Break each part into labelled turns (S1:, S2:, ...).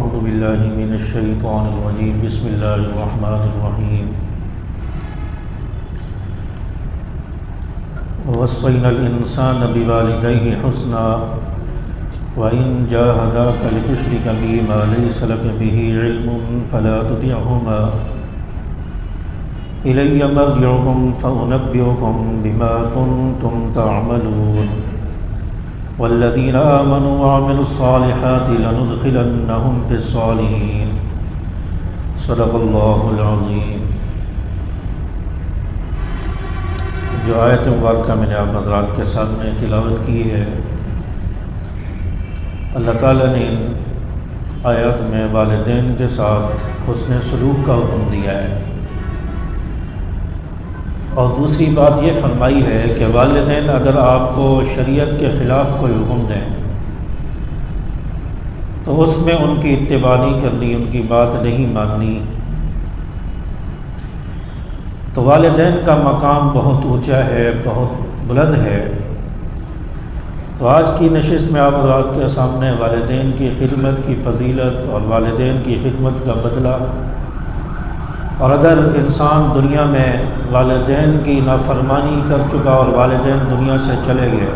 S1: أعوذ بالله من الشيطان الرجيم بسم الله الرحمن الرحيم ووصينا الإنسان بوالديه حسنا وإن جاهداك لتشرك بي ما ليس لك به علم فلا تطعهما إلي مرجعكم فأنبئكم بما كنتم تعملون والذين آمنوا وعملوا الصالحات لندخلنهم في الصالحين صدق اللہ العظیم۔ جو آیت مبارکہ میں نے آپ حضرات کے سامنے تلاوت کی ہے، اللہ تعالیٰ نے ان آیات میں والدین کے ساتھ حسن سلوک کا حکم دیا ہے، اور دوسری بات یہ فرمائی ہے کہ والدین اگر آپ کو شریعت کے خلاف کوئی حکم دیں تو اس میں ان کی اتباع نہیں کرنی، ان کی بات نہیں ماننی۔ تو والدین کا مقام بہت اونچا ہے، بہت بلند ہے۔ تو آج کی نشست میں آپ حضرات کے سامنے والدین کی خدمت کی فضیلت اور والدین کی خدمت کا بدلہ، اور اگر انسان دنیا میں والدین کی نافرمانی کر چکا اور والدین دنیا سے چلے گئے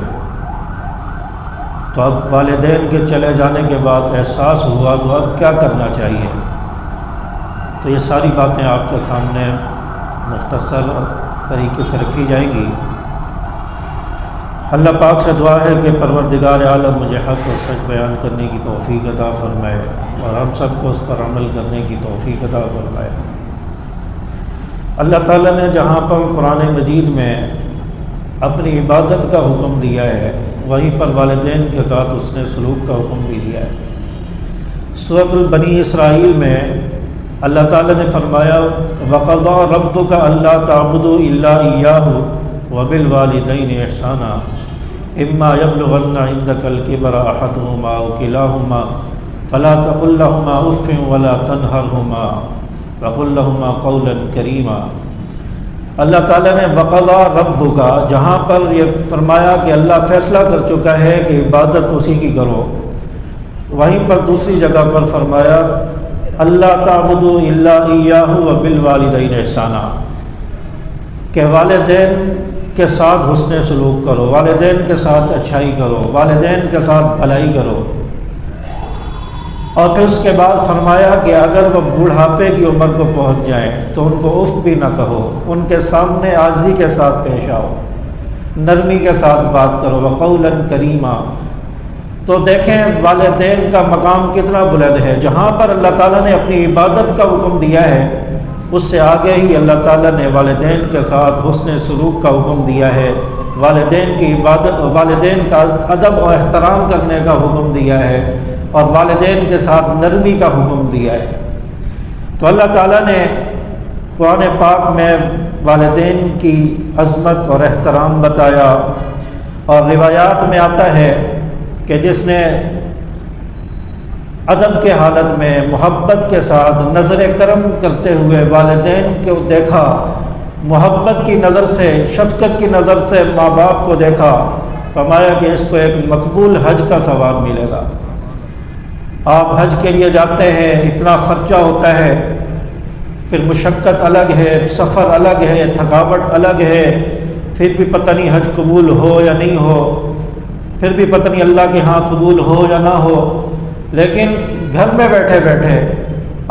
S1: تو اب والدین کے چلے جانے کے بعد احساس ہوا تو اب کیا کرنا چاہیے۔ تو یہ ساری باتیں آپ کے سامنے مختصر طریقے سے رکھی جائیں گی۔ اللہ پاک سے دعا ہے کہ پروردگار عالم مجھے حق اور سچ بیان کرنے کی توفیق عطا فرمائے اور ہم سب کو اس پر عمل کرنے کی توفیق عطا فرمائے۔ اللہ تعالیٰ نے جہاں پر قرآن مجید میں اپنی عبادت کا حکم دیا ہے، وہیں پر والدین کے ساتھ اس نے سلوک کا حکم بھی دیا ہے۔ سورۃ البنی اسرائیل میں اللہ تعالیٰ نے فرمایا وَقَضَىٰ رَبُّكَ أَلَّا تَعْبُدُوا إِلَّا إِيَّاهُ وَبِالْوَالِدَيْنِ إِحْسَانًا إِمَّا يَبْلُغَنَّ عِندَكَ الْكِبَرَ أَحَدُهُمَا أَوْ كِلَاهُمَا فَلَا تَقُل لَّهُمَا أُفٍّ وَلَا تَنْهَرْهُمَا وَقُل لَّهُمَا قَوْلًا كَرِيمًا۔ اللہ تعالیٰ نے وَقَضَىٰ رَبُّكَ جہاں پر یہ فرمایا کہ اللہ فیصلہ کر چکا ہے کہ عبادت اسی کی کرو، وہیں پر دوسری جگہ پر فرمایا اللہ تعبدوا الا ایاہ وبالوالدین احسانا، کہ والدین کے ساتھ حسن سلوک کرو، والدین کے ساتھ اچھائی کرو، والدین کے ساتھ بھلائی کرو۔ اور پھر اس کے بعد فرمایا کہ اگر وہ بوڑھاپے کی عمر کو پہنچ جائیں تو ان کو اف بھی نہ کہو، ان کے سامنے عاجزی کے ساتھ پیش آؤ، نرمی کے ساتھ بات کرو، وقولا کریما۔ تو دیکھیں والدین کا مقام کتنا بلند ہے۔ جہاں پر اللہ تعالیٰ نے اپنی عبادت کا حکم دیا ہے، اس سے آگے ہی اللہ تعالیٰ نے والدین کے ساتھ حسن سلوک کا حکم دیا ہے، والدین کی عبادت، والدین کا ادب و احترام کرنے کا حکم دیا ہے، اور والدین کے ساتھ نرمی کا حکم دیا ہے۔ تو اللہ تعالیٰ نے قرآن پاک میں والدین کی عظمت اور احترام بتایا، اور روایات میں آتا ہے کہ جس نے ادب کے حالت میں محبت کے ساتھ نظر کرم کرتے ہوئے والدین کو دیکھا، محبت کی نظر سے، شفقت کی نظر سے ماں باپ کو دیکھا، فرمایا کہ اس کو ایک مقبول حج کا ثواب ملے گا۔ آپ حج کے لیے جاتے ہیں، اتنا خرچہ ہوتا ہے، پھر مشقت الگ ہے، سفر الگ ہے، تھکاوٹ الگ ہے، پھر بھی پتہ نہیں حج قبول ہو یا نہیں ہو، پھر بھی پتہ نہیں اللہ کے ہاں قبول ہو یا نہ ہو، لیکن گھر میں بیٹھے بیٹھے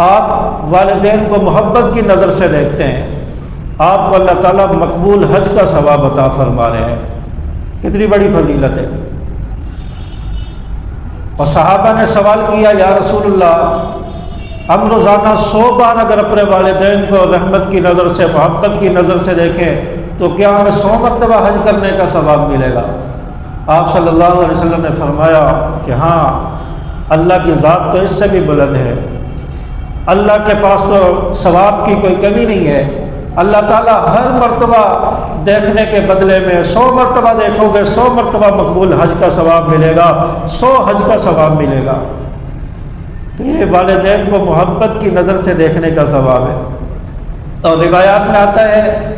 S1: آپ والدین کو محبت کی نظر سے دیکھتے ہیں، آپ کو اللہ تعالیٰ مقبول حج کا ثواب عطا فرما رہے ہیں۔ کتنی بڑی فضیلت ہے۔ اور صحابہ نے سوال کیا یا رسول اللہ، ہم روزانہ 100 بار اگر اپنے والدین کو رحمت کی نظر سے، محبت کی نظر سے دیکھیں تو کیا ہمیں 100 مرتبہ حج کرنے کا ثواب ملے گا؟ آپ صلی اللہ علیہ وسلم نے فرمایا کہ ہاں، اللہ کی ذات تو اس سے بھی بلند ہے، اللہ کے پاس تو ثواب کی کوئی کمی نہیں ہے۔ اللہ تعالیٰ ہر مرتبہ دیکھنے کے بدلے میں 100 مرتبہ دیکھو گے 100 مرتبہ مقبول حج کا ثواب ملے گا، 100 حج کا ثواب ملے گا۔ تو یہ والدین کو محبت کی نظر سے دیکھنے کا ثواب ہے۔ اور روایات میں آتا ہے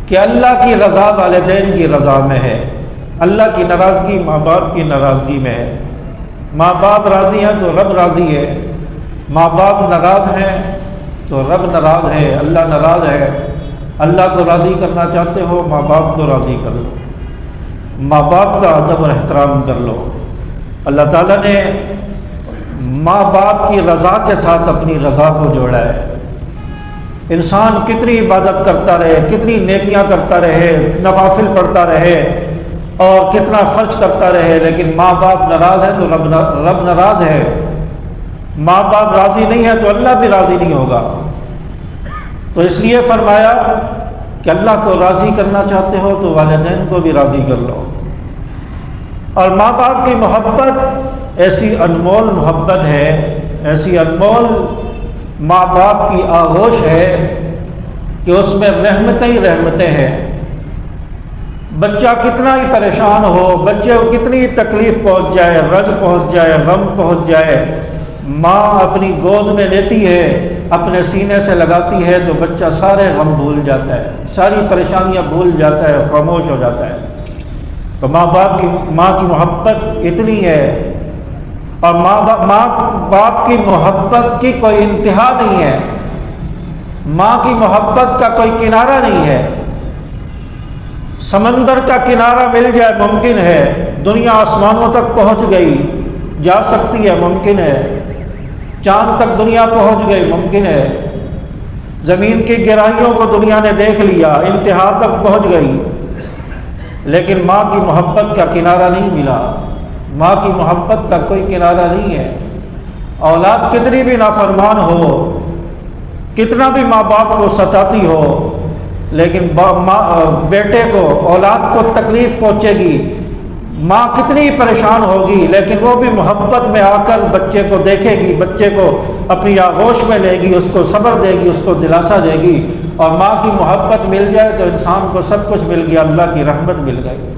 S1: کہ اللہ کی رضا والدین کی رضا میں ہے، اللہ کی ناراضگی ماں باپ کی ناراضگی میں ہے۔ ماں باپ راضی ہیں تو رب راضی ہے، ماں باپ ناراض ہیں تو رب ناراض ہے، اللہ ناراض ہے۔ اللہ کو راضی کرنا چاہتے ہو، ماں باپ کو راضی کر لو، ماں باپ کا ادب اور احترام کر لو۔ اللہ تعالیٰ نے ماں باپ کی رضا کے ساتھ اپنی رضا کو جوڑا ہے۔ انسان کتنی عبادت کرتا رہے، کتنی نیکیاں کرتا رہے، نوافل پڑھتا رہے اور کتنا خرچ کرتا رہے، لیکن ماں باپ ناراض ہے تو رب ناراض ہے۔ ماں باپ راضی نہیں ہے تو اللہ بھی راضی نہیں ہوگا۔ تو اس لیے فرمایا کہ اللہ کو راضی کرنا چاہتے ہو تو والدین کو بھی راضی کر لو۔ اور ماں باپ کی محبت ایسی انمول محبت ہے، ایسی انمول ماں باپ کی آغوش ہے کہ اس میں رحمتیں ہی رحمتیں ہیں۔ بچہ کتنا ہی پریشان ہو، بچے کو کتنی ہی تکلیف پہنچ جائے، رنج پہنچ جائے، غم پہنچ جائے، ماں اپنی گود میں لیتی ہے، اپنے سینے سے لگاتی ہے تو بچہ سارے غم بھول جاتا ہے، ساری پریشانیاں بھول جاتا ہے، خاموش ہو جاتا ہے۔ تو ماں کی محبت اتنی ہے، اور ماں باپ کی محبت کی کوئی انتہا نہیں ہے، ماں کی محبت کا کوئی کنارہ نہیں ہے۔ سمندر کا کنارہ مل جائے ممکن ہے، دنیا آسمانوں تک پہنچ گئی، جا سکتی ہے، ممکن ہے، چاند تک دنیا پہنچ گئی، ممکن ہے، زمین کی گہرائیوں کو دنیا نے دیکھ لیا، انتہا تک پہنچ گئی، لیکن ماں کی محبت کا کنارہ نہیں ملا، ماں کی محبت کا کوئی کنارہ نہیں ہے۔ اولاد کتنی بھی نافرمان ہو، کتنا بھی ماں باپ کو ستاتی ہو، لیکن بیٹے کو، اولاد کو تکلیف پہنچے گی، ماں کتنی پریشان ہوگی، لیکن وہ بھی محبت میں آ کر بچے کو دیکھے گی، بچے کو اپنی آغوش میں لے گی، اس کو صبر دے گی، اس کو دلاسا دے گی۔ اور ماں کی محبت مل جائے تو انسان کو سب کچھ مل گیا، اللہ کی رحمت مل گئی۔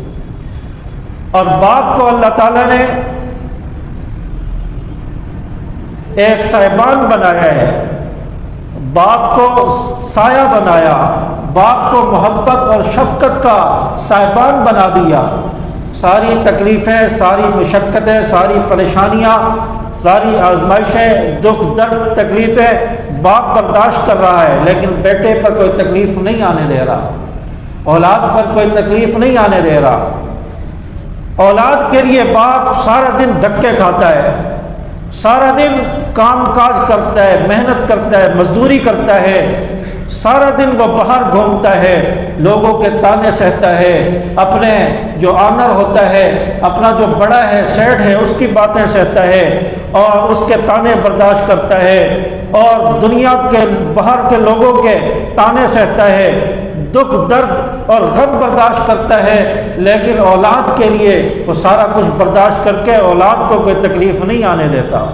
S1: اور باپ کو اللہ تعالیٰ نے ایک صاحبان بنایا ہے، باپ کو سایہ بنایا، باپ کو محبت اور شفقت کا صاحبان بنا دیا۔ ساری تکلیفیں، ساری مشقتیں، ساری پریشانیاں، ساری آزمائشیں، دکھ درد، تکلیفیں باپ برداشت کر رہا ہے، لیکن بیٹے پر کوئی تکلیف نہیں آنے دے رہا، اولاد پر کوئی تکلیف نہیں آنے دے رہا۔ اولاد کے لیے باپ سارا دن دھکے کھاتا ہے، سارا دن کام کاج کرتا ہے، محنت کرتا ہے، مزدوری کرتا ہے، سارا دن وہ باہر گھومتا ہے، لوگوں کے تانے سہتا ہے، اپنے جو آنر ہوتا ہے، اپنا جو بڑا ہے، سیٹ ہے، اس کی باتیں سہتا ہے اور اس کے تانے برداشت کرتا ہے، اور دنیا کے باہر کے لوگوں کے تانے سہتا ہے، دکھ درد اور غم برداشت کرتا ہے، لیکن اولاد کے لیے وہ سارا کچھ برداشت کر کے اولاد کو کوئی تکلیف نہیں آنے دیتا۔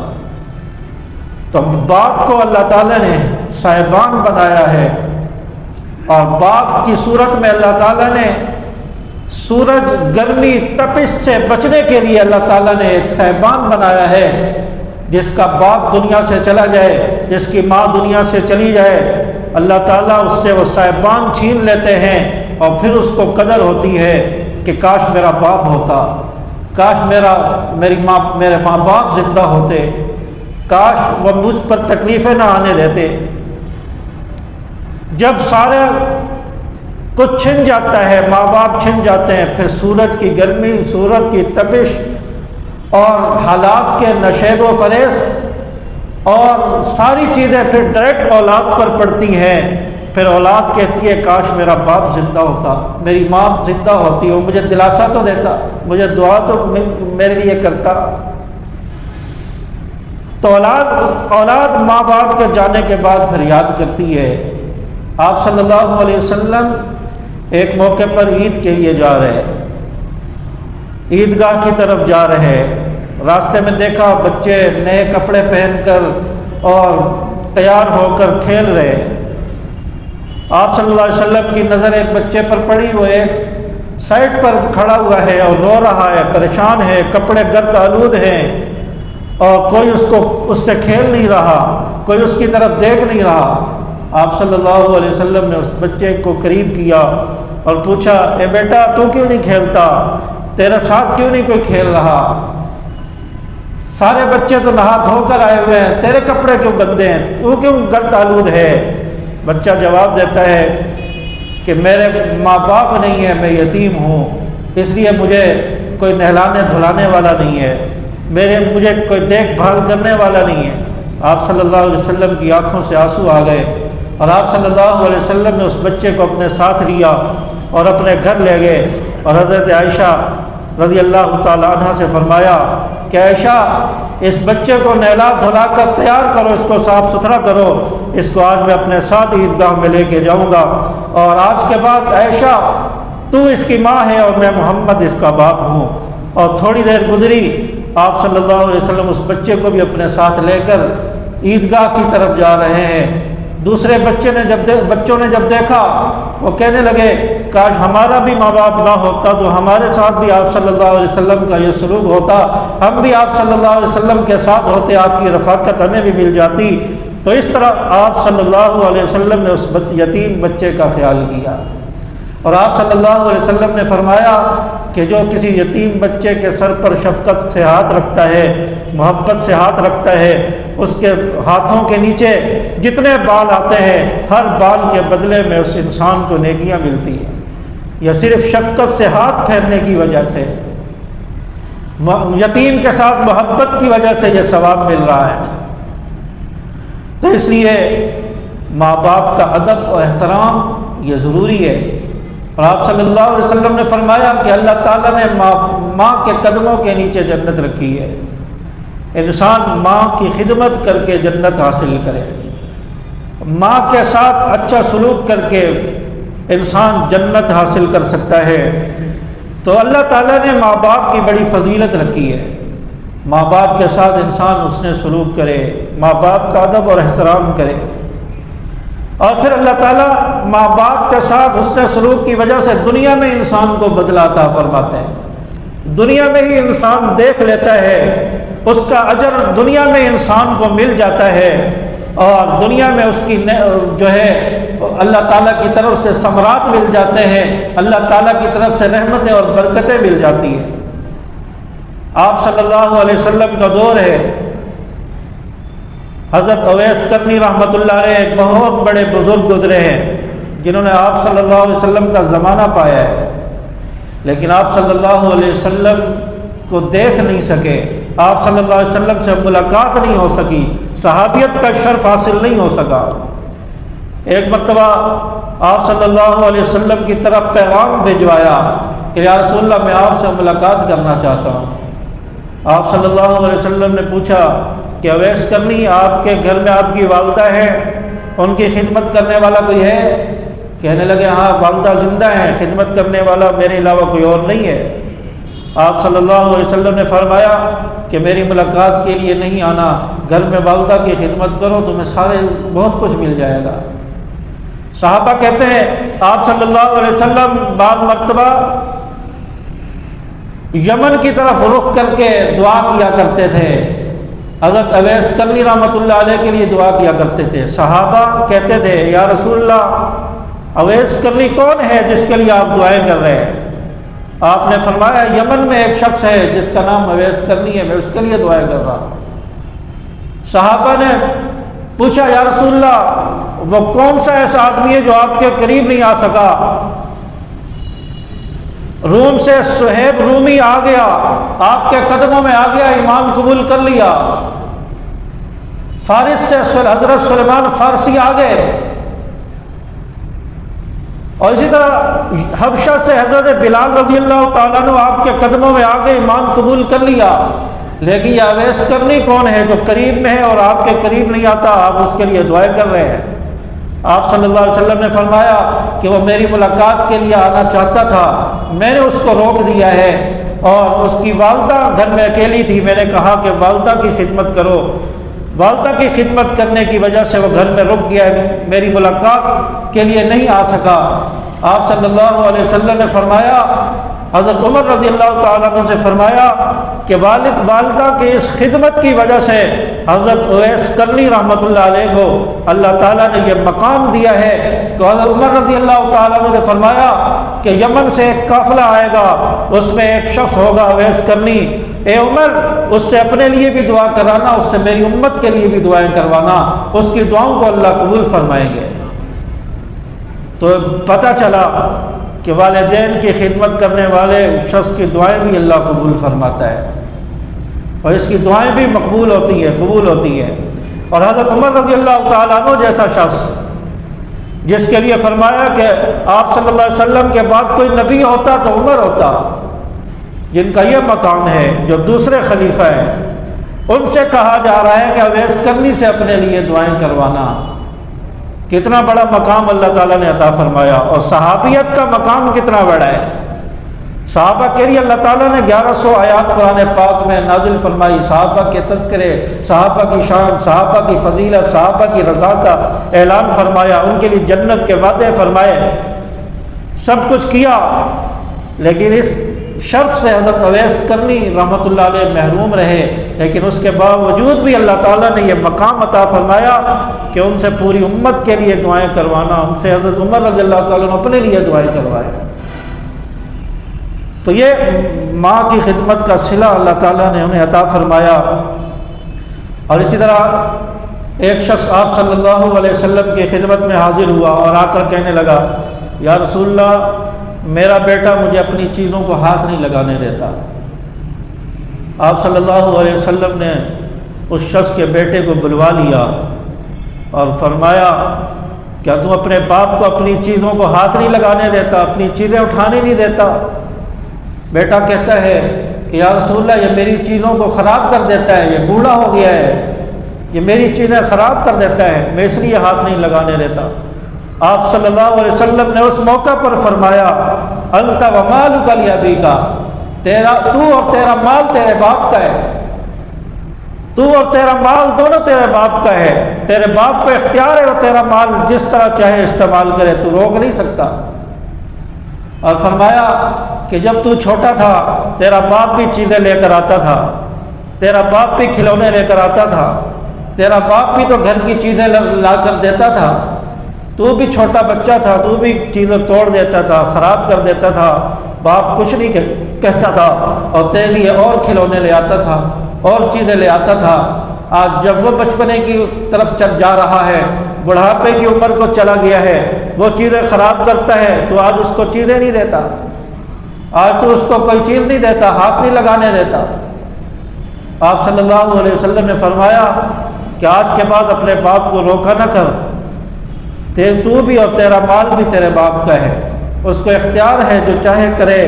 S1: تو باپ کو اللہ تعالیٰ نے صاحبان بنایا ہے، اور باپ کی صورت میں اللہ تعالیٰ نے سورج گرمی تپش سے بچنے کے لیے اللہ تعالیٰ نے ایک صاحبان بنایا ہے۔ جس کا باپ دنیا سے چلا جائے، جس کی ماں دنیا سے چلی جائے، اللہ تعالیٰ اس سے وہ صاحبان چھین لیتے ہیں، اور پھر اس کو قدر ہوتی ہے کہ کاش میرا باپ ہوتا، کاش میرے ماں باپ زندہ ہوتے، کاش وہ مجھ پر تکلیفیں نہ آنے دیتے۔ جب سارے کچھ چھن جاتا ہے، ماں باپ چھن جاتے ہیں، پھر سورج کی گرمی، سورج کی تپش اور حالات کے نشیب و فریب اور ساری چیزیں پھر ڈائریکٹ اولاد پر پڑتی ہیں۔ پھر اولاد کہتی ہے کاش میرا باپ زندہ ہوتا، میری ماں زندہ ہوتی، وہ مجھے دلاسا تو دیتا، مجھے دعا تو میرے لیے کرتا۔ تو اولاد ماں باپ کے جانے کے بعد پھر یاد کرتی ہے۔ آپ صلی اللہ علیہ وسلم ایک موقع پر عید کے لیے جا رہے، عیدگاہ کی طرف جا رہے، راستے میں دیکھا بچے نئے کپڑے پہن کر اور تیار ہو کر کھیل رہے۔ آپ صلی اللہ علیہ وسلم کی نظر ایک بچے پر پڑی، وہ ایک سائڈ پر کھڑا ہوا ہے اور رو رہا ہے، پریشان ہے، کپڑے گرد آلود ہیں، اور کوئی اس سے کھیل نہیں رہا، کوئی اس کی طرف دیکھ نہیں رہا۔ آپ صلی اللہ علیہ وسلم نے اس بچے کو قریب کیا اور پوچھا، اے بیٹا تو کیوں نہیں کھیلتا، تیرے ساتھ کیوں نہیں کوئی کھیل رہا؟ سارے بچے تو نہا دھو کر آئے ہوئے ہیں، تیرے کپڑے کیوں گندے ہیں، تو کیوں گرد آلود ہے؟ بچہ جواب دیتا ہے کہ میرے ماں باپ نہیں ہیں، میں یتیم ہوں، اس لیے مجھے کوئی نہلانے دھلانے والا نہیں ہے، مجھے کوئی دیکھ بھال کرنے والا نہیں ہے۔ آپ صلی اللہ علیہ وسلم کی آنکھوں سے آنسو آ گئے، اور آپ صلی اللہ علیہ وسلم نے اس بچے کو اپنے ساتھ لیا اور اپنے گھر لے گئے، اور حضرت عائشہ رضی اللہ تعالی عنہ سے فرمایا کہ عائشہ، اس بچے کو نہلا دھلا کر تیار کرو، اس کو صاف ستھرا کرو، اس کو آج میں اپنے ساتھ عیدگاہ میں لے کے جاؤں گا، اور آج کے بعد عائشہ تو اس کی ماں ہے اور میں محمد اس کا باپ ہوں۔ اور تھوڑی دیر گزری، آپ صلی اللہ علیہ وسلم اس بچے کو بھی اپنے ساتھ لے کر عیدگاہ کی طرف جا رہے ہیں۔ دوسرے بچوں نے جب دیکھا، وہ کہنے لگے کاش ہمارا بھی ماں باپ نہ ہوتا تو ہمارے ساتھ بھی آپ صلی اللہ علیہ وسلم کا یہ سلوک ہوتا، ہم بھی آپ صلی اللہ علیہ وسلم کے ساتھ ہوتے، آپ کی رفاقت ہمیں بھی مل جاتی۔ تو اس طرح آپ صلی اللہ علیہ وسلم نے اس یتیم بچے کا خیال کیا، اور آپ صلی اللہ علیہ وسلم نے فرمایا کہ جو کسی یتیم بچے کے سر پر شفقت سے ہاتھ رکھتا ہے، محبت سے ہاتھ رکھتا ہے، اس کے ہاتھوں کے نیچے جتنے بال آتے ہیں، ہر بال کے بدلے میں اس انسان کو نیکیاں ملتی ہیں۔ یا صرف شفقت سے ہاتھ پھیرنے کی وجہ سے، یتیم کے ساتھ محبت کی وجہ سے یہ ثواب مل رہا ہے۔ تو اس لیے ماں باپ کا ادب و احترام یہ ضروری ہے۔ اور آپ صلی اللہ علیہ وسلم نے فرمایا کہ اللہ تعالیٰ نے ماں کے قدموں کے نیچے جنت رکھی ہے، انسان ماں کی خدمت کر کے جنت حاصل کرے، ماں کے ساتھ اچھا سلوک کر کے انسان جنت حاصل کر سکتا ہے۔ تو اللہ تعالیٰ نے ماں باپ کی بڑی فضیلت رکھی ہے، ماں باپ کے ساتھ انسان اس نے سلوک کرے، ماں باپ کا ادب اور احترام کرے۔ اور پھر اللہ تعالیٰ ماں باپ کے ساتھ حسن سلوک کی وجہ سے دنیا میں انسان کو بدلہ عطا فرماتے ہیں، دنیا میں ہی انسان دیکھ لیتا ہے، اس کا اجر دنیا میں انسان کو مل جاتا ہے، اور دنیا میں اس کی جو ہے اللہ تعالیٰ کی طرف سے ثمرات مل جاتے ہیں، اللہ تعالیٰ کی طرف سے رحمتیں اور برکتیں مل جاتی ہیں۔ آپ صلی اللہ علیہ وسلم کا دور ہے، حضرت اویس کرنی رحمۃ اللہ علیہ ایک بہت بڑے بزرگ گزرے ہیں جنہوں نے آپ صلی اللہ علیہ وسلم کا زمانہ پایا ہے، لیکن آپ صلی اللہ علیہ وسلم کو دیکھ نہیں سکے، آپ صلی اللہ علیہ وسلم سے ملاقات نہیں ہو سکی، صحابیت کا شرف حاصل نہیں ہو سکا۔ ایک مرتبہ آپ صلی اللہ علیہ وسلم کی طرف پیغام بھجوایا کہ یا رسول اللہ میں آپ سے ملاقات کرنا چاہتا ہوں۔ آپ صلی اللہ علیہ وسلم نے پوچھا کہ اویس کرنی، آپ کے گھر میں آپ کی والدہ ہے، ان کی خدمت کرنے والا کوئی ہے؟ کہنے لگے ہاں والدہ زندہ ہیں، خدمت کرنے والا میرے علاوہ کوئی اور نہیں ہے۔ آپ صلی اللہ علیہ وسلم نے فرمایا کہ میری ملاقات کے لیے نہیں آنا، گھر میں والدہ کی خدمت کرو، تمہیں بہت کچھ مل جائے گا۔ صحابہ کہتے ہیں آپ صلی اللہ علیہ وسلم بعض مرتبہ یمن کی طرف رخ کر کے دعا کیا کرتے تھے، حضرت اویس کرنی رحمۃ اللہ علیہ کے لیے دعا کیا کرتے تھے۔ صحابہ کہتے تھے یا رسول اللہ اویس کرنی کون ہے جس کے لیے آپ دعائیں کر رہے ہیں؟ آپ نے فرمایا یمن میں ایک شخص ہے جس کا نام اویس کرنی ہے، میں اس کے لیے دعائیں کر رہا ہوں۔ صحابہ نے پوچھا یا رسول اللہ وہ کون سا ایسا آدمی ہے جو آپ کے قریب نہیں آ سکا؟ روم سے صہیب رومی آ گیا، آپ کے قدموں میں آ گیا، ایمان قبول کر لیا۔ فارس سے حضرت سلیمان فارسی آ گئے، اور اسی طرح حبشہ سے حضرت بلال رضی اللہ تعالیٰ عنہ آپ کے قدموں میں آ گئے، ایمان قبول کر لیا۔ لیکن یہ اویس کرنی کون ہے جو قریب میں ہے اور آپ کے قریب نہیں آتا، آپ اس کے لیے دعائیں کر رہے ہیں؟ آپ صلی اللہ علیہ وسلم نے فرمایا کہ وہ میری ملاقات کے لیے آنا چاہتا تھا، میں نے اس کو روک دیا ہے، اور اس کی والدہ گھر میں اکیلی تھی، میں نے کہا کہ والدہ کی خدمت کرو، والدہ کی خدمت کرنے کی وجہ سے وہ گھر میں رک گیا، میری ملاقات کے لیے نہیں آ سکا۔ آپ صلی اللہ علیہ وسلم نے فرمایا، حضرت عمر رضی اللہ تعالیٰ عنہ سے فرمایا کہ والدہ کی اس خدمت کی وجہ سے حضرت اویس کرنی رحمۃ اللہ علیہ کو اللہ تعالیٰ نے یہ مقام دیا ہے کہ حضرت عمر رضی اللہ تعالیٰ عنہ نے فرمایا کہ یمن سے ایک قافلہ آئے گا، اس میں ایک شخص ہوگا اویس کرنی، اے عمر اس سے اپنے لیے بھی دعا کرانا، اس سے میری امت کے لیے بھی دعائیں کروانا، اس کی دعاؤں کو اللہ قبول فرمائیں گے۔ تو پتہ چلا کہ والدین کی خدمت کرنے والے شخص کی دعائیں بھی اللہ قبول فرماتا ہے، اور اس کی دعائیں بھی مقبول ہوتی ہیں، قبول ہوتی ہیں۔ اور حضرت عمر رضی اللہ تعالیٰ عنہ جیسا شخص جس کے لیے فرمایا کہ آپ صلی اللہ علیہ وسلم کے بعد کوئی نبی ہوتا تو عمر ہوتا، جن کا یہ مقام ہے، جو دوسرے خلیفہ ہیں، ان سے کہا جا رہا ہے کہ اویس کرنی سے اپنے لیے دعائیں کروانا۔ کتنا بڑا مقام اللہ تعالیٰ نے عطا فرمایا، اور صحابیت کا مقام کتنا بڑا ہے۔ صحابہ کے لیے اللہ تعالیٰ نے 1100 آیات قرآن پاک میں نازل فرمائی، صحابہ کے تذکرے، صحابہ کی شان، صحابہ کی فضیلت، صحابہ کی رضا کا اعلان فرمایا، ان کے لیے جنت کے وعدے فرمائے، سب کچھ کیا، لیکن اس شرف سے حضرت اویس کرنی رحمۃ اللہ علیہ محروم رہے۔ لیکن اس کے باوجود بھی اللہ تعالیٰ نے یہ مقام عطا فرمایا کہ ان سے پوری امت کے لیے دعائیں کروانا، ان سے حضرت عمر رضی اللہ تعالیٰ نے اپنے لیے دعائیں کروائے۔ تو یہ ماں کی خدمت کا صلہ اللہ تعالیٰ نے انہیں عطا فرمایا۔ اور اسی طرح ایک شخص آپ صلی اللہ علیہ وسلم کی خدمت میں حاضر ہوا اور آ کر کہنے لگا، یا رسول اللہ، میرا بیٹا مجھے اپنی چیزوں کو ہاتھ نہیں لگانے دیتا۔ آپ صلی اللہ علیہ وسلم نے اس شخص کے بیٹے کو بلوا لیا اور فرمایا، کیا تم اپنے باپ کو اپنی چیزوں کو ہاتھ نہیں لگانے دیتا، اپنی چیزیں اٹھانے نہیں دیتا؟ بیٹا کہتا ہے کہ یا رسول اللہ، یہ میری چیزوں کو خراب کر دیتا ہے، یہ بوڑھا ہو گیا ہے، یہ میری چیزیں خراب کر دیتا ہے، میں اس لیے ہاتھ نہیں لگانے دیتا۔ آپ صلی اللہ علیہ وسلم نے اس موقع پر فرمایا، انت ومالک لابیک، تو اور تیرا مال تیرے باپ کا ہے، تو اور تیرا مال دونوں تیرے باپ کا ہے، تیرے باپ کو اختیار ہے وہ تیرا مال جس طرح چاہے استعمال کرے، تو روک نہیں سکتا۔ اور فرمایا کہ جب تو چھوٹا تھا تیرا باپ بھی چیزیں لے کر آتا تھا، تیرا باپ بھی کھلونے لے کر آتا تھا، تیرا باپ بھی تو گھر کی چیزیں لا کر دیتا تھا، تو بھی چھوٹا بچہ تھا، تو بھی چیزیں توڑ دیتا تھا، خراب کر دیتا تھا، باپ کچھ نہیں کہتا تھا، اور تیرے لیے اور کھلونے لے آتا تھا، اور چیزیں لے آتا تھا۔ آج جب وہ بچپنے کی طرف چل جا رہا ہے، بڑھاپے کی عمر کو چلا گیا ہے، وہ چیزیں خراب کرتا ہے، تو آج اس کو چیزیں نہیں دیتا، آج تو اس کو کوئی چیز نہیں دیتا، ہاتھ نہیں لگانے دیتا۔ آپ صلی اللہ علیہ وسلم نے فرمایا کہ آج کے بعد اپنے باپ کو روکا نہ کر، تو بھی اور تیرا مال بھی تیرے باپ کا ہے، اس کو اختیار ہے جو چاہے کرے۔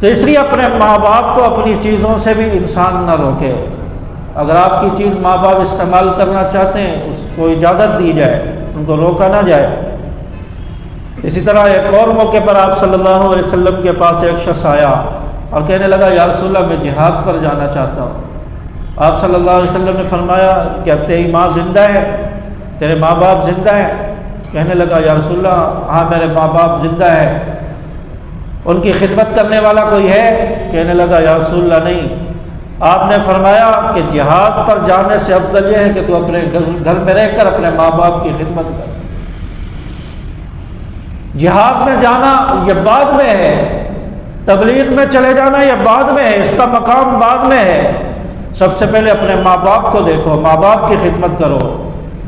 S1: تو اس لیے اپنے ماں باپ کو اپنی چیزوں سے بھی انسان نہ روکے۔ اگر آپ کی چیز ماں باپ استعمال کرنا چاہتے ہیں، اس کو اجازت دی جائے، ان کو روکا نہ جائے۔ اسی طرح ایک اور موقع پر آپ صلی اللہ علیہ وسلم کے پاس ایک شخص آیا اور کہنے لگا، یا رسول اللہ، میں جہاد پر جانا چاہتا ہوں۔ آپ صلی اللہ علیہ وسلم نے فرمایا کہ اب تیری ماں زندہ ہے، تیرے ماں باپ زندہ ہیں؟ کہنے لگا، یا رسول اللہ، ہاں میرے ماں باپ زندہ ہیں۔ ان کی خدمت کرنے والا کوئی ہے؟ کہنے لگا، یا رسول اللہ نہیں۔ آپ نے فرمایا کہ جہاد پر جانے سے افضل یہ ہے کہ تو اپنے گھر میں رہ کر اپنے ماں باپ کی خدمت کر۔ جہاد میں جانا یہ بعد میں ہے، تبلیغ میں چلے جانا یہ بعد میں ہے، اس کا مقام بعد میں ہے۔ سب سے پہلے اپنے ماں باپ کو دیکھو، ماں باپ کی خدمت کرو،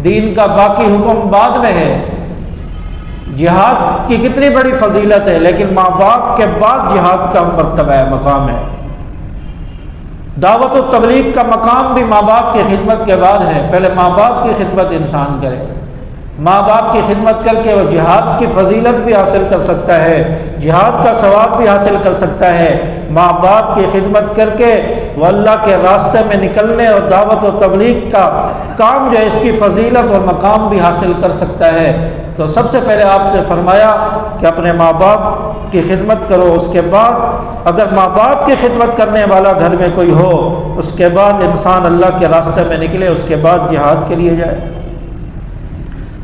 S1: دین کا باقی حکم بعد میں ہے۔ جہاد کی کتنی بڑی فضیلت ہے، لیکن ماں باپ کے بعد جہاد کا مرتبہ ہے، مقام ہے۔ دعوت و تبلیغ کا مقام بھی ماں باپ کی خدمت کے بعد ہے، پہلے ماں باپ کی خدمت انسان کرے۔ ماں باپ کی خدمت کر کے وہ جہاد کی فضیلت بھی حاصل کر سکتا ہے، جہاد کا ثواب بھی حاصل کر سکتا ہے۔ ماں باپ کی خدمت کر کے وہ اللہ کے راستے میں نکلنے اور دعوت و تبلیغ کا کام جو ہے اس کی فضیلت اور مقام بھی حاصل کر سکتا ہے۔ تو سب سے پہلے آپ نے فرمایا کہ اپنے ماں باپ کی خدمت کرو، اس کے بعد اگر ماں باپ کی خدمت کرنے والا گھر میں کوئی ہو، اس کے بعد انسان اللہ کے راستے میں نکلے، اس کے بعد جہاد کے لیے جائے۔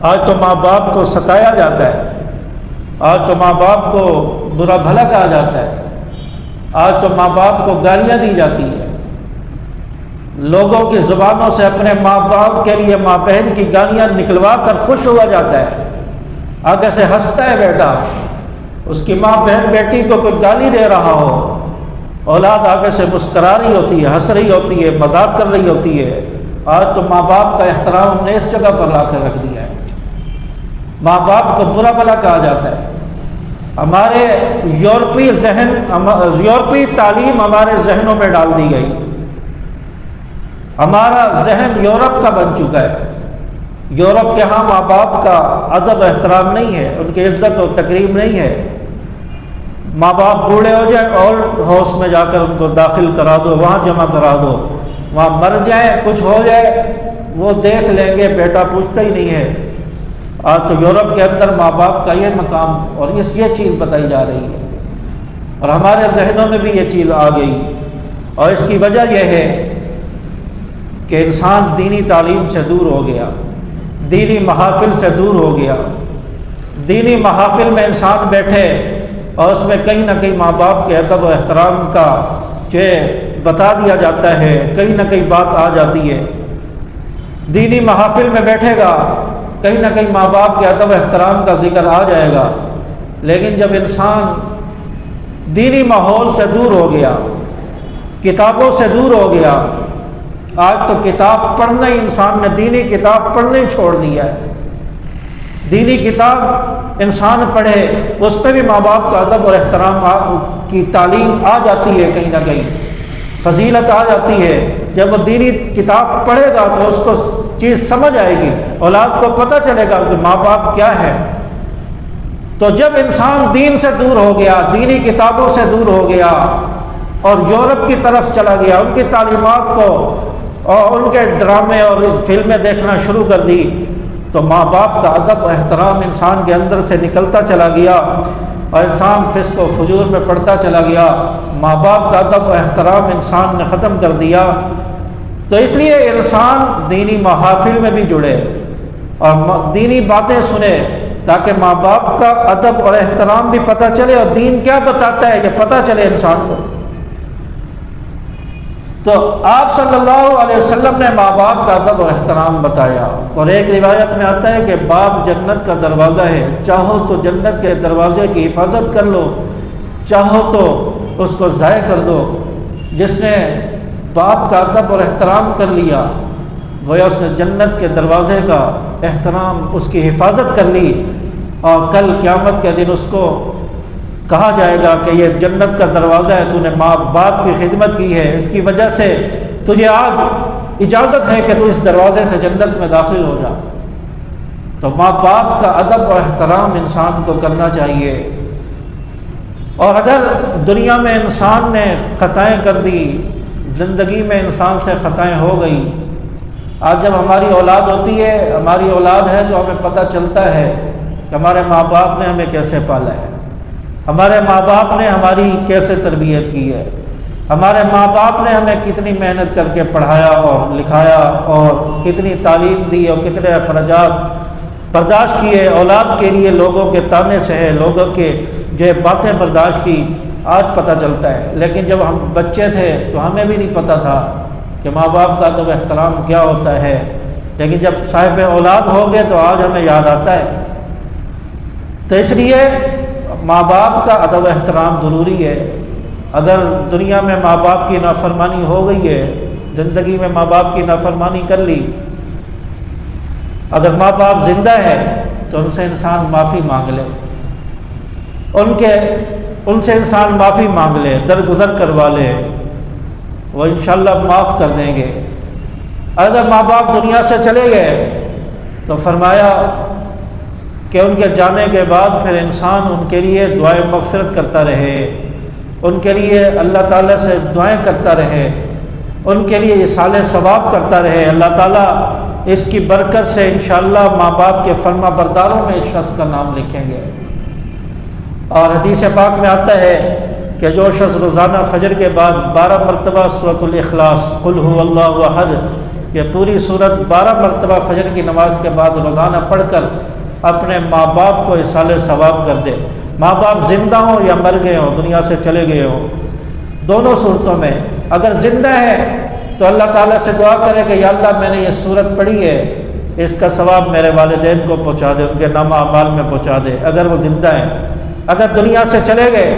S1: آج تو ماں باپ کو ستایا جاتا ہے، آج تو ماں باپ کو برا بھلا کہا جاتا ہے، آج تو ماں باپ کو گالیاں دی جاتی ہیں۔ لوگوں کی زبانوں سے اپنے ماں باپ کے لیے ماں بہن کی گالیاں نکلوا کر خوش ہوا جاتا ہے، آگے سے ہنستا ہے بیٹا۔ اس کی ماں بہن بیٹی کو کوئی گالی دے رہا ہو اولاد آگے سے مسکرا رہی ہوتی ہے، ہنس رہی ہوتی ہے، مذاق کر رہی ہوتی ہے۔ آج تو ماں باپ کا احترام ہم نے اس جگہ پر لا کر رکھ دیا ہے، ماں باپ کو برا بھلا کہا جاتا ہے۔ ہمارے یورپی تعلیم ہمارے ذہنوں میں ڈال دی گئی، ہمارا ذہن یورپ کا بن چکا ہے۔ یورپ کے ہاں ماں باپ کا ادب احترام نہیں ہے، ان کی عزت و تکریم نہیں ہے۔ ماں باپ بوڑھے ہو جائیں اولڈ ہاؤس میں جا کر ان کو داخل کرا دو، وہاں جمع کرا دو، وہاں مر جائیں کچھ ہو جائے وہ دیکھ لیں گے، بیٹا پوچھتا ہی نہیں ہے۔ آج تو یورپ کے اندر ماں باپ کا یہ مقام اور یہ چیز بتائی جا رہی ہے، اور ہمارے ذہنوں میں بھی یہ چیز آ گئی، اور اس کی وجہ یہ ہے کہ انسان دینی تعلیم سے دور ہو گیا، دینی محافل سے دور ہو گیا۔ دینی محافل میں انسان بیٹھے اور اس میں کہیں نہ کہیں ماں باپ کے ادب و احترام کا جو بتا دیا جاتا ہے، کہیں نہ کہیں بات آ جاتی ہے۔ دینی محافل میں بیٹھے گا، کہیں نہ کہیں ماں باپ کے ادب و احترام کا ذکر آ جائے گا، لیکن جب انسان دینی ماحول سے دور ہو گیا، کتابوں سے دور ہو گیا، آج تو کتاب پڑھنا ہی انسان نے دینی کتاب پڑھنا ہی چھوڑ دیا ہے۔ دینی کتاب انسان پڑھے، اس پہ بھی ماں باپ کا ادب اور احترام کی تعلیم آ جاتی ہے، کہیں نہ کہیں فضیلت آ جاتی ہے۔ جب وہ دینی کتاب پڑھے گا تو اس کو چیز سمجھ آئے گی، اولاد کو پتہ چلے گا کہ ماں باپ کیا ہے۔ تو جب انسان دین سے دور ہو گیا، دینی کتابوں سے دور ہو گیا اور یورپ کی طرف چلا گیا، ان کی تعلیمات کو اور ان کے ڈرامے اور فلمیں دیکھنا شروع کر دی، تو ماں باپ کا ادب و احترام انسان کے اندر سے نکلتا چلا گیا اور انسان فسق و فجور میں پڑتا چلا گیا۔ ماں باپ کا ادب و احترام انسان نے ختم کر دیا۔ تو اس لیے انسان دینی محافل میں بھی جڑے اور دینی باتیں سنے، تاکہ ماں باپ کا ادب اور احترام بھی پتہ چلے اور دین کیا بتاتا ہے یہ پتہ چلے انسان کو۔ تو آپ صلی اللہ علیہ وسلم نے ماں باپ کا ادب اور احترام بتایا، اور ایک روایت میں آتا ہے کہ باپ جنت کا دروازہ ہے، چاہو تو جنت کے دروازے کی حفاظت کر لو، چاہو تو اس کو ضائع کر دو۔ جس نے باپ کا ادب اور احترام کر لیا، گویا اس نے جنت کے دروازے کا احترام، اس کی حفاظت کر لی، اور کل قیامت کے دن اس کو کہا جائے گا کہ یہ جنت کا دروازہ ہے، تو نے ماں باپ کی خدمت کی ہے، اس کی وجہ سے تجھے آج اجازت ہے کہ تو اس دروازے سے جنت میں داخل ہو جا۔ تو ماں باپ کا ادب اور احترام انسان کو کرنا چاہیے۔ اور اگر دنیا میں انسان نے خطائیں کر دی، زندگی میں انسان سے خطائیں ہو گئی، آج جب ہماری اولاد ہوتی ہے، ہماری اولاد ہے، تو ہمیں پتہ چلتا ہے کہ ہمارے ماں باپ نے ہمیں کیسے پالا ہے، ہمارے ماں باپ نے ہماری کیسے تربیت کی ہے، ہمارے ماں باپ نے ہمیں کتنی محنت کر کے پڑھایا اور لکھایا اور کتنی تعلیم دی اور کتنے اخراجات برداشت کیے اولاد کے لیے، لوگوں کے تانے سہے، لوگوں کے جو باتیں برداشت کی، آج پتہ چلتا ہے۔ لیکن جب ہم بچے تھے تو ہمیں بھی نہیں پتہ تھا کہ ماں باپ کا ادب احترام کیا ہوتا ہے، لیکن جب صاحب اولاد ہو گئے تو آج ہمیں یاد آتا ہے۔ تو اس لیے ماں باپ کا ادب و احترام ضروری ہے۔ اگر دنیا میں ماں باپ کی نافرمانی ہو گئی ہے، زندگی میں ماں باپ کی نافرمانی کر لی، اگر ماں باپ زندہ ہے تو ان سے انسان معافی مانگ لے، ان سے انسان معافی مانگ لے، درگزر کروا لے، وہ انشاءاللہ معاف کر دیں گے۔ اگر ماں باپ دنیا سے چلے گئے تو فرمایا کہ ان کے جانے کے بعد پھر انسان ان کے لیے دعائیں مغفرت کرتا رہے، ان کے لیے اللہ تعالیٰ سے دعائیں کرتا رہے، ان کے لیے ایصال ثواب کرتا رہے۔ اللہ تعالیٰ اس کی برکت سے انشاءاللہ ماں باپ کے فرما برداروں میں اس شخص کا نام لکھیں گے۔ اور حدیث پاک میں آتا ہے کہ جو شخص روزانہ فجر کے بعد 12 مرتبہ سورۃ الاخلاص قل هو اللہ احد، یہ پوری سورت 12 مرتبہ فجر کی نماز کے بعد روزانہ پڑھ کر اپنے ماں باپ کو ایصال ثواب کر دے، ماں باپ زندہ ہوں یا مر گئے ہوں، دنیا سے چلے گئے ہوں، دونوں صورتوں میں اگر زندہ ہے تو اللہ تعالیٰ سے دعا کرے کہ یا اللہ میں نے یہ سورت پڑھی ہے، اس کا ثواب میرے والدین کو پہنچا دے، ان کے نامہ اعمال میں پہنچا دے، اگر وہ زندہ ہیں۔ اگر دنیا سے چلے گئے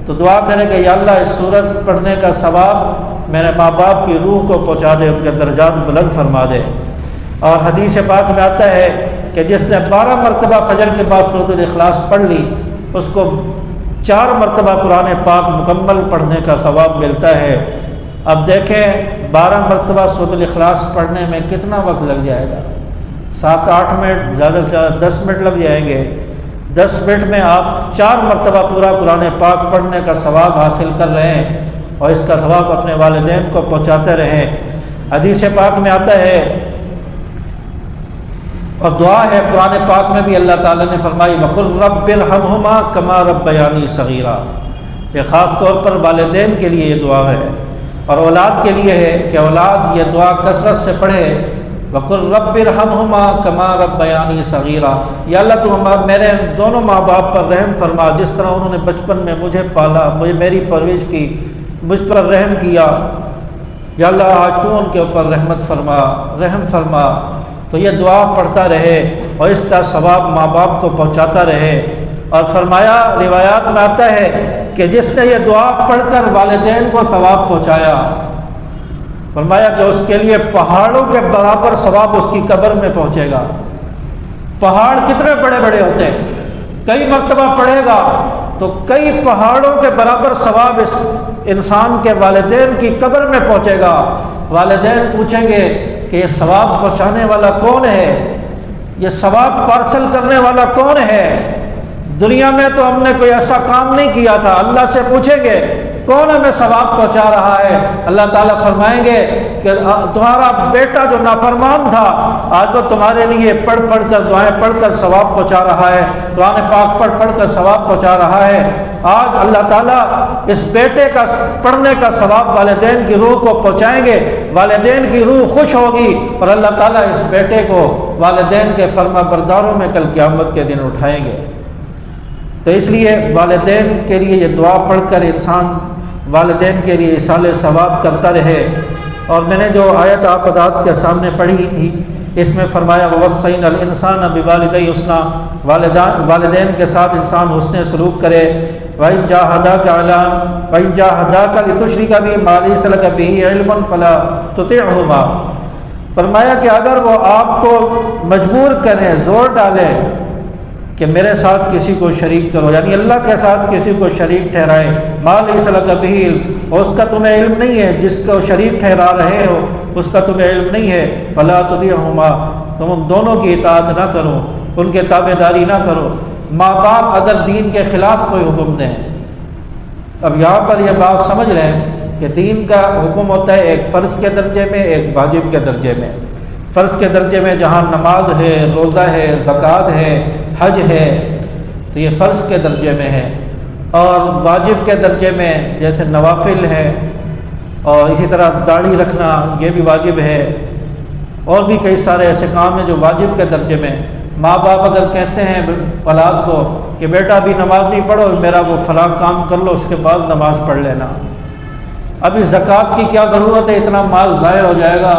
S1: تو دعا کرے کہ یا اللہ اس سورت پڑھنے کا ثواب میرے ماں باپ کی روح کو پہنچا دے، ان کے درجات بلند فرما دے۔ اور حدیث پاک میں آتا ہے کہ جس نے 12 مرتبہ فجر کے بعد سورۃ الاخلاص پڑھ لی اس کو 4 مرتبہ قرآن پاک مکمل پڑھنے کا ثواب ملتا ہے۔ اب دیکھیں 12 مرتبہ سورۃ الاخلاص پڑھنے میں کتنا وقت لگ جائے گا؟ 7-8 منٹ، زیادہ سے زیادہ 10 منٹ لگ جائیں گے۔ 10 منٹ میں آپ 4 مرتبہ پورا قرآن پاک پڑھنے کا ثواب حاصل کر رہے ہیں اور اس کا ثواب اپنے والدین کو پہنچاتے رہیں۔ حدیث پاک میں آتا ہے اور دعا ہے قرآن پاک میں بھی اللہ تعالیٰ نے فرمائی وَقُلْ رَبِّ ارْحَمْهُمَا كَمَا رَبَّيَانِي صَغِيرًا۔ یہ خاص طور پر والدین کے لیے یہ دعا ہے اور اولاد کے لیے ہے کہ اولاد یہ دعا کثرت سے پڑھے وَقُلْ رَبِّ ارْحَمْهُمَا كَمَا رَبَّيَانِي صَغِيرًا۔ یا اللہ تم میرے دونوں ماں باپ پر رحم فرما، جس طرح انہوں نے بچپن میں مجھے پالا، مجھے میری پرورش کی، مجھ پر رحم کیا، یا اللہ آج تو ان کے اوپر رحمت فرما، رحم فرما۔ تو یہ دعا پڑھتا رہے اور اس کا ثواب ماں باپ کو پہنچاتا رہے۔ اور فرمایا روایات میں آتا ہے کہ جس نے یہ دعا پڑھ کر والدین کو ثواب پہنچایا، فرمایا کہ اس کے لیے پہاڑوں کے برابر ثواب اس کی قبر میں پہنچے گا۔ پہاڑ کتنے بڑے بڑے ہوتے ہیں، کئی مرتبہ پڑھے گا تو کئی پہاڑوں کے برابر ثواب اس انسان کے والدین کی قبر میں پہنچے گا۔ والدین پوچھیں گے کہ یہ ثواب پہنچانے والا کون ہے، یہ ثواب پارسل کرنے والا کون ہے؟ دنیا میں تو ہم نے کوئی ایسا کام نہیں کیا تھا۔ اللہ سے پوچھیں گے کون ہمیں ثواب پہنچا رہا ہے؟ اللہ تعالیٰ فرمائیں گے کہ تمہارا بیٹا جو نافرمان تھا آج وہ تمہارے لیے پڑھ پڑھ کر دعائیں پڑھ کر ثواب پہنچا رہا ہے، قرآن پاک پڑھ پڑھ کر ثواب پہنچا رہا ہے۔ آج اللہ تعالیٰ اس بیٹے کا پڑھنے کا ثواب والدین کی روح کو پہنچائیں گے، والدین کی روح خوش ہوگی اور اللہ تعالیٰ اس بیٹے کو والدین کے فرما برداروں میں کل قیامت کے دن اٹھائیں گے۔ تو اس لیے والدین کے لیے یہ دعا پڑھ کر انسان والدین کے لیے ایصال ثواب کرتا رہے۔ اور میں نے جو آیت آپ حضرات کے سامنے پڑھی تھی اس میں فرمایا وَوَصَّيْنَا الْإِنسَانَ بِوَالِدَيْهِ حُسْنًا، والدین کے ساتھ انسان حسن سلوک کرے۔ وَإِن جَاهَدَاكَ لِتُشْرِكَ بِي مَا لَيْسَ لَكَ بِهِ عِلْمٌ فَلَا تُطِعْهُمَا۔ فرمایا کہ اگر وہ آپ کو مجبور کریں، زور ڈالیں کہ میرے ساتھ کسی کو شریک کرو، یعنی اللہ کے ساتھ کسی کو شریک ٹھہرائیں، ما لیس لک بہ علم، اس کا تمہیں علم نہیں ہے، جس کو شریک ٹھہرا رہے ہو اس کا تمہیں علم نہیں ہے، فلا تطیعہما، تم ان دونوں کی اطاعت نہ کرو، ان کے تابع داری نہ کرو۔ ماں باپ اگر دین کے خلاف کوئی حکم دیں، اب یہاں پر یہ بات سمجھ لیں کہ دین کا حکم ہوتا ہے ایک فرض کے درجے میں، ایک واجب کے درجے میں۔ فرض کے درجے میں جہاں نماز ہے، روزہ ہے، زکوٰۃ ہے، حج ہے، تو یہ فرض کے درجے میں ہے۔ اور واجب کے درجے میں جیسے نوافل ہے اور اسی طرح داڑھی رکھنا یہ بھی واجب ہے، اور بھی کئی سارے ایسے کام ہیں جو واجب کے درجے میں۔ ماں باپ اگر کہتے ہیں اولاد کو کہ بیٹا ابھی نماز نہیں پڑھو، میرا وہ فلاں کام کر لو اس کے بعد نماز پڑھ لینا، ابھی زکوٰۃ کی کیا ضرورت ہے، اتنا مال ضائع ہو جائے گا،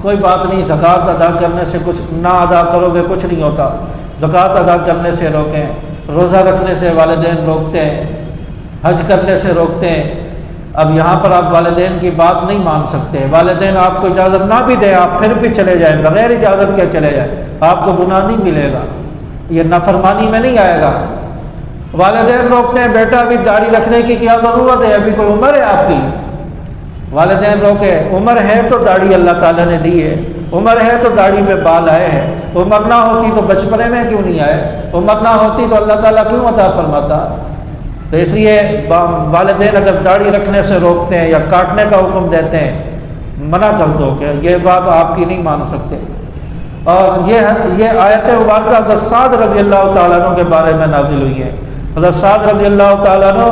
S1: کوئی بات نہیں، زکوٰۃ ادا کرنے سے کچھ نہ ادا کرو گے کچھ نہیں ہوتا، زکوٰۃ ادا کرنے سے روکیں، روزہ رکھنے سے والدین روکتے ہیں، حج کرنے سے روکتے ہیں۔ اب یہاں پر آپ والدین کی بات نہیں مان سکتے، والدین آپ کو اجازت نہ بھی دیں آپ پھر بھی چلے جائیں، بغیر اجازت کے چلے جائیں، آپ کو گناہ نہیں ملے گا، یہ نافرمانی میں نہیں آئے گا۔ والدین روکتے ہیں بیٹا ابھی داڑھی رکھنے کی کیا ضرورت ہے، ابھی کوئی عمر ہے آپ کی، والدین روکے، عمر ہے تو داڑھی اللہ تعالیٰ نے دی ہے، عمر ہے تو داڑھی پہ بال آئے ہیں، عمر نہ ہوتی تو بچپنے میں کیوں نہیں آئے، عمر نہ ہوتی تو اللہ تعالیٰ کیوں عطا فرماتا۔ تو اس لیے والدین اگر داڑھی رکھنے سے روکتے ہیں یا کاٹنے کا حکم دیتے ہیں، منع کر دو کہ یہ بات آپ کی نہیں مان سکتے۔ اور یہ آیت مبارکہ حضرت سعد رضی اللہ تعالیٰ عنہ کے بارے میں نازل ہوئی ہے۔ حضرت سعد رضی اللہ تعالیٰ عنہ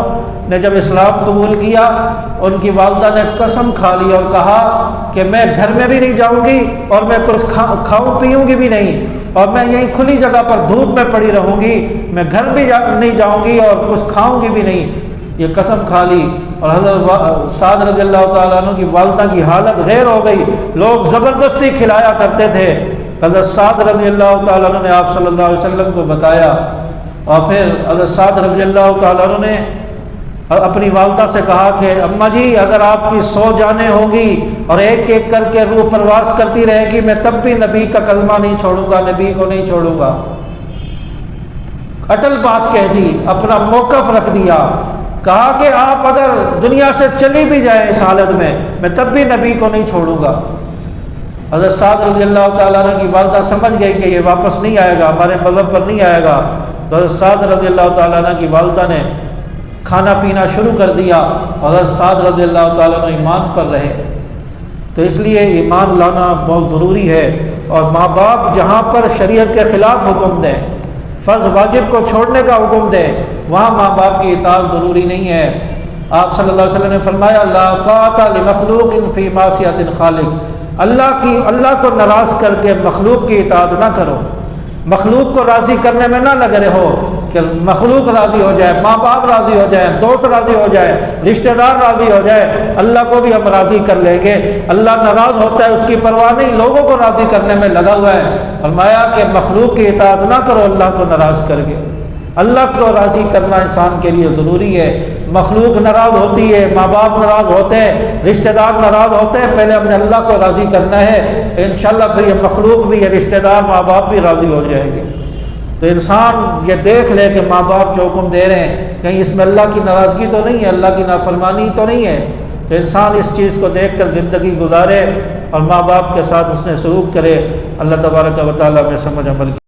S1: نے جب اسلام قبول کیا، ان کی والدہ نے قسم کھا لی اور کہا کہ میں گھر میں بھی نہیں جاؤں گی اور میں کچھ کھاؤں پیوں گی بھی نہیں، اور میں یہیں کھلی جگہ پر دھوپ میں پڑی رہوں گی، میں گھر بھی نہیں جاؤں گی اور کچھ کھاؤں گی بھی نہیں، یہ قسم کھا لی۔ اور حضرت سعد رضی اللہ تعالیٰ عنہ کی والدہ کی حالت غیر ہو گئی، لوگ زبردستی کھلایا کرتے تھے۔ حضرت سعد رضی اللہ تعالیٰ عنہ نے آپ صلی اللہ علیہ وسلم کو بتایا، اور پھر حضرت سعد رضی اللہ تعالیٰ عنہ نے اور اپنی والدہ سے کہا کہ اماں جی اگر آپ کی 100 جانیں ہوں گی اور ایک ایک کر کے روح پرواز کرتی رہے گی، میں تب بھی نبی کا کلمہ نہیں چھوڑوں گا، نبی کو نہیں چھوڑوں گا۔ اٹل بات کہہ دی، اپنا موقف رکھ دیا، کہا کہ آپ اگر دنیا سے چلی بھی جائیں اس حالت میں تب بھی نبی کو نہیں چھوڑوں گا۔ حضرت سعد رضی اللہ تعالیٰ عنہ کی والدہ سمجھ گئی کہ یہ واپس نہیں آئے گا، ہمارے مذہب پر نہیں آئے گا، تو حضرت سعد رضی اللہ تعالیٰ عنہ کی والدہ نے کھانا پینا شروع کر دیا، اور حضرت سعد رضی اللہ تعالیٰ عنہ ایمان پر رہے۔ تو اس لیے ایمان لانا بہت ضروری ہے، اور ماں باپ جہاں پر شریعت کے خلاف حکم دیں، فرض واجب کو چھوڑنے کا حکم دیں، وہاں ماں باپ کی اطاعت ضروری نہیں ہے۔ آپ صلی اللہ علیہ وسلم نے فرمایا لا طاعۃ لمخلوق فی معصیۃ الخالق، اللہ کو ناراض کر کے مخلوق کی اطاعت نہ کرو، مخلوق کو راضی کرنے میں نہ لگے رہو کہ مخلوق راضی ہو جائے، ماں باپ راضی ہو جائیں، دوست راضی ہو جائے، رشتہ دار راضی ہو جائے، اللہ کو بھی ہم راضی کر لیں گے۔ اللہ ناراض ہوتا ہے، اس کی پرواہ نہیں، لوگوں کو راضی کرنے میں لگا ہوا ہے۔ فرمایا کہ مخلوق کی اطاعت نہ کرو اللہ کو ناراض کر کے۔ اللہ کو راضی کرنا انسان کے لیے ضروری ہے۔ مخلوق ناراض ہوتی ہے، ماں باپ ناراض ہوتے ہیں، رشتہ دار ناراض ہوتے ہیں، پہلے ہم نے اللہ کو راضی کرنا ہے، انشاءاللہ پھر یہ مخلوق بھی، یہ رشتہ دار، ماں باپ بھی راضی ہو جائیں گے۔ تو انسان یہ دیکھ لے کہ ماں باپ جو حکم دے رہے ہیں کہیں اس میں اللہ کی ناراضگی تو نہیں ہے، اللہ کی نافرمانی تو نہیں ہے۔ تو انسان اس چیز کو دیکھ کر زندگی گزارے اور ماں باپ کے ساتھ اس نے سلوک کرے۔ اللہ تبارک و تعالیٰ میں سمجھ عمل کی